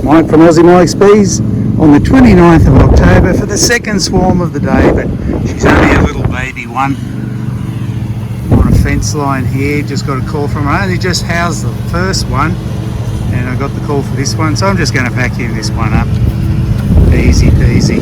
Mike from Aussie Mike's Bees on the 29th of October for the second swarm of the day, but she's only a little baby one on a fence line here. Just got a call from her. I only just housed the first one and I got the call for this one, so I'm just going to vacuum this one up. Easy peasy.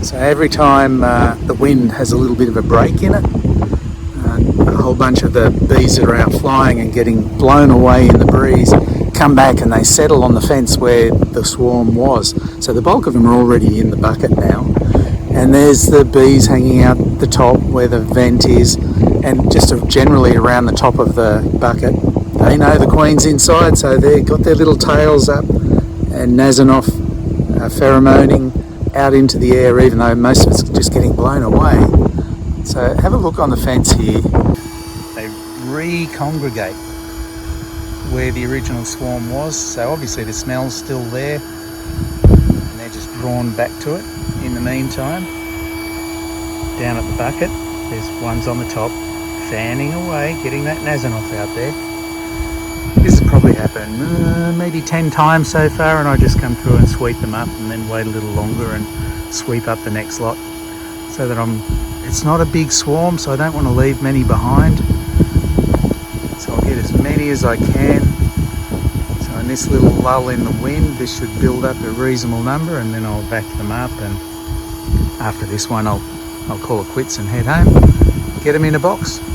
So every time the wind has a little bit of a break in it, a whole bunch of the bees that are out flying and getting blown away in the breeze come back and they settle on the fence where the swarm was. So the bulk of them are already in the bucket now. And there's the bees hanging out the top where the vent is, and just generally around the top of the bucket. They know the queen's inside, so they've got their little tails up and nazzing off, pheromoning out into the air, even though most of it's just getting blown away. So have a look on the fence here. They re-congregate where the original swarm was, so obviously the smell's still there and they're just drawn back to it. In the meantime, down at the bucket, there's ones on the top fanning away, getting that Nasonoff out there. This has probably happened maybe 10 times so far, and I just come through and sweep them up and then wait a little longer and sweep up the next lot, so that it's not a big swarm, so I don't want to leave many behind. So I'll get as many as I can. So in this little lull in the wind, this should build up a reasonable number, and then I'll back them up, and after this one I'll call it quits and head home. get them in a box.